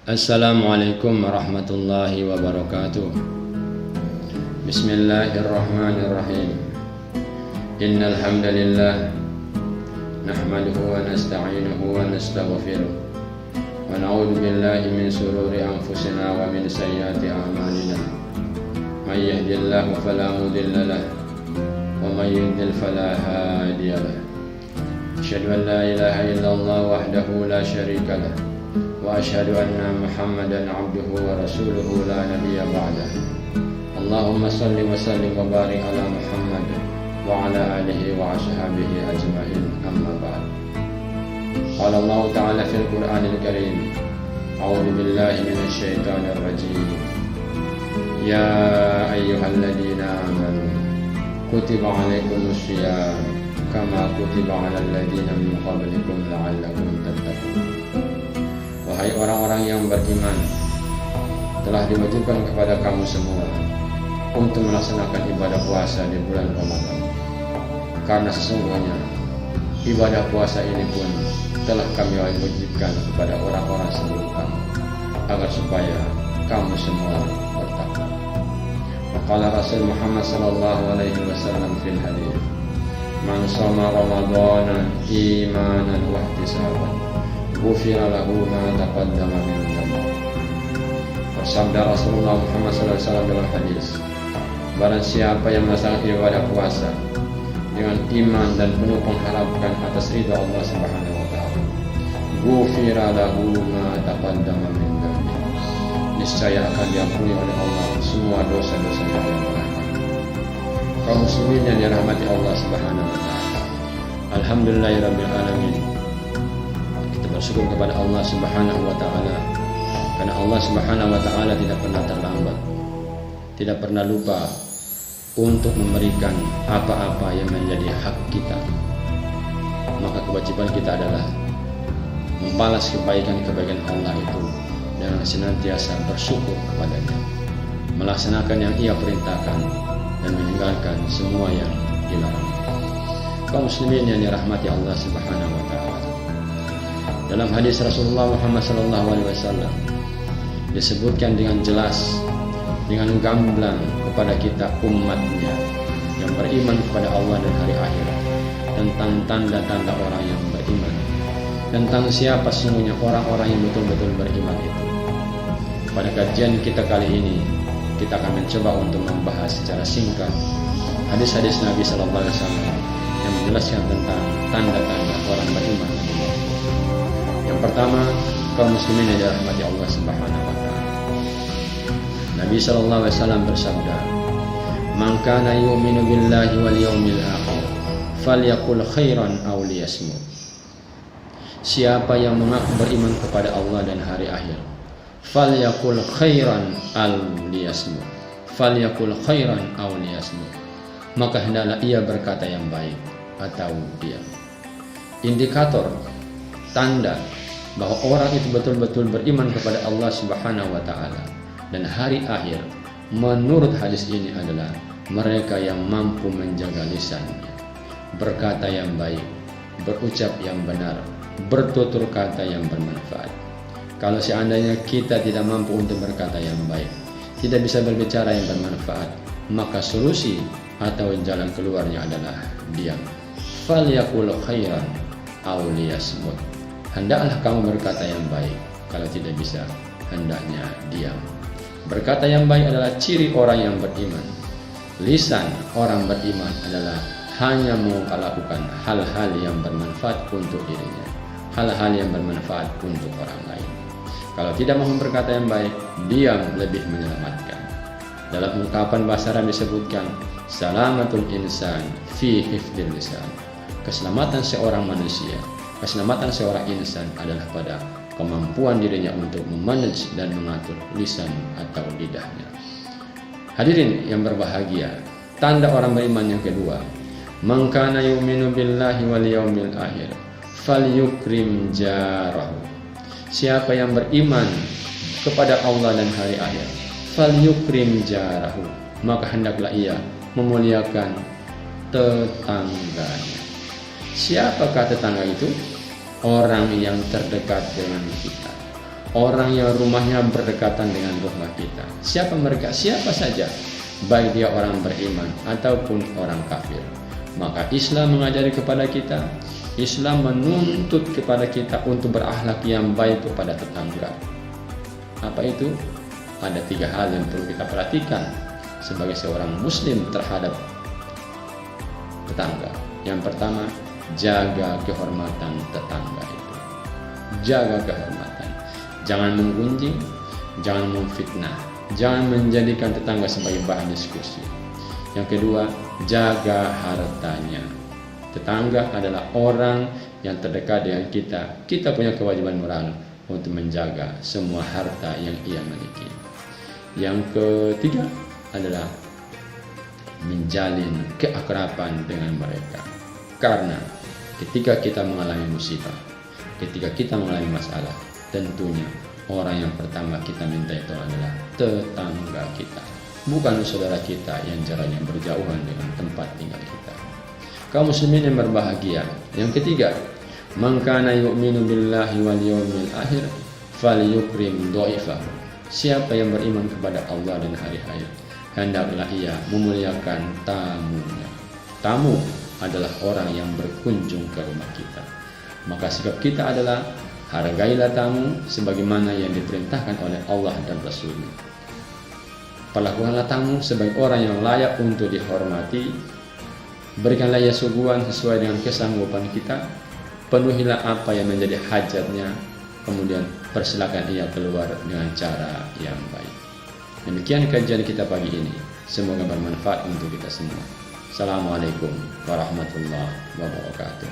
Assalamualaikum warahmatullahi wabarakatuh. Bismillahirrahmanirrahim. Innal hamdalillah nahmaduhu wa nasta'inuhu wa nastaghfiruh wa na'udzu billahi min shururi anfusina wa min sayyiati a'malina. May yahdihillahu fala mudilla lahu wa may yudlil fala hadiya lahu. Asyhadu an la ilaha illallah wahdahu la syarika lahu wa asyhadu anna Muhammadan abduhu wa rasuluhu la nabiyya ba'dah. Allahumma salli wa sallim wa barik ala Muhammad wa ala alihi wa ashabihi ajma'in, amma ba'd. Qala Allah ta'ala fil Qur'anil Karim, a'udzu billahi minasy syaithanir rajim. Ya ayyuhalladzina amanu kutiba 'alaikumus syiyam kama kutiba 'alal ladzina min qablikum la'allakum tattaqun. Wahai orang-orang yang beriman, telah diwajibkan kepada kamu semua untuk melaksanakan ibadah puasa di bulan Ramadan. Karena sesungguhnya ibadah puasa ini pun telah kami wajibkan kepada orang-orang sebelum kamu, agar supaya kamu semua bertakwa. Maqala Rasul Muhammad sallallahu alaihi wasallam fil hadits, man shoma ramadhana imanan wa ihtisaban ghufira lahu ma taqaddama min dhanbi. Bersabda Rasulullah Muhammad SAW dalam hadis, barang siapa yang melaksanakan ibadah puasa dengan iman dan penuh pengharapkan atas ridha Allah Subhanahu wa taala, ghufira lahu ma taqaddama min dhanbi, niscaya akan diampuni oleh Allah semua dosa-dosa yang telah berlalu. Kaum muslimin yang dirahmati Allah Subhanahu wa taala, alhamdulillahirabbil alamin. Bersyukur kepada Allah Subhanahu wa taala, karena Allah Subhanahu wa taala tidak pernah terlambat, tidak pernah lupa untuk memberikan apa-apa yang menjadi hak kita. Maka kewajiban kita adalah membalas kebaikan-kebaikan Allah itu dengan senantiasa bersyukur kepadanya, melaksanakan yang Ia perintahkan dan meninggalkan semua yang dilarang. Kaum muslimin yang dirahmati Allah Subhanahu wa taala, dalam hadis Rasulullah Muhammad SAW disebutkan dengan jelas, dengan gamblang kepada kita umatnya yang beriman kepada Allah dan hari akhirat, tentang tanda-tanda orang yang beriman, tentang siapa sesungguhnya orang-orang yang betul-betul beriman itu. Pada kajian kita kali ini, kita akan mencoba untuk membahas secara singkat hadis-hadis Nabi SAW yang menjelaskan tentang tanda-tanda orang beriman. Yang pertama, kaum muslimin yang dirahmati Allah Subhanahu wa taala. Nabi sallallahu alaihi wasallam bersabda, "Man kana yu'minu billahi wal yawmil akhir, falyaqul khairan aw liyasmut." Siapa yang mengaku beriman kepada Allah dan hari akhir, falyaqul khairan aw liyasmut. Falyaqul khairan aw liyasmut. Maka hendaklah ia berkata yang baik atau diam. Indikator, tanda bahwa orang itu betul-betul beriman kepada Allah Subhanahu wa taala dan hari akhir, menurut hadis ini adalah mereka yang mampu menjaga lisannya, berkata yang baik, berucap yang benar, bertutur kata yang bermanfaat. Kalau seandainya kita tidak mampu untuk berkata yang baik, tidak bisa berbicara yang bermanfaat, maka solusi atau jalan keluarnya adalah diam. Falyaqul khairan aw liyasmut. Hendaklah kamu berkata yang baik. Kalau tidak bisa, hendaknya diam. Berkata yang baik adalah ciri orang yang beriman. Lisan orang beriman adalah hanya melakukan hal-hal yang bermanfaat untuk dirinya, hal-hal yang bermanfaat untuk orang lain. Kalau tidak mau berkata yang baik, diam lebih menyelamatkan. Dalam ungkapan bahasa Arab disebutkan, salamatul insan fi hifdzil lisan. Keselamatan seorang manusia, keselamatan seorang insan adalah pada kemampuan dirinya untuk memanage dan mengatur lisan atau lidahnya. Hadirin yang berbahagia, tanda orang beriman yang kedua, man kana yu'minu billahi wal yawmil akhir falyukrim jarahu. Siapa yang beriman kepada Allah dan hari akhir, falyukrim jarahu, maka hendaklah ia memuliakan tetangganya. Siapakah tetangga itu? Orang yang terdekat dengan kita, orang yang rumahnya berdekatan dengan rumah kita. Siapa mereka? Siapa saja, baik dia orang beriman ataupun orang kafir. Maka Islam mengajari kepada kita, Islam menuntut kepada kita untuk berakhlak yang baik kepada tetangga. Apa itu? Ada 3 hal yang perlu kita perhatikan sebagai seorang muslim terhadap tetangga. Yang pertama, jaga kehormatan tetangga itu. Jaga kehormatan. Jangan menggunjing, jangan memfitnah, jangan menjadikan tetangga sebagai bahan diskusi. Yang kedua, jaga hartanya. Tetangga adalah orang yang terdekat dengan kita. Kita punya kewajiban moral untuk menjaga semua harta yang ia miliki. Yang ketiga adalah menjalin keakraban dengan mereka. Karena ketika kita mengalami musibah, ketika kita mengalami masalah, tentunya orang yang pertama kita minta itu adalah tetangga kita, bukan saudara kita yang jaraknya berjauhan dengan tempat tinggal kita. Kaum muslimin yang berbahagia. Yang ketiga, man kana yu'minu billahi wal yawmil akhir falyukrim dha'ifahu. Siapa yang beriman kepada Allah dan hari akhir, hendaklah ia memuliakan tamunya. Tamu adalah orang yang berkunjung ke rumah kita. Maka sikap kita adalah hargailah tamu sebagaimana yang diperintahkan oleh Allah dan Rasul-Nya. Perlakukanlah tamu sebagai orang yang layak untuk dihormati. Berikanlah ia suguhan sesuai dengan kesanggupan kita. Penuhilah apa yang menjadi hajatnya. Kemudian persilakan ia keluar dengan cara yang baik. Demikian kajian kita pagi ini. Semoga bermanfaat untuk kita semua. Assalamualaikum warahmatullahi wabarakatuh.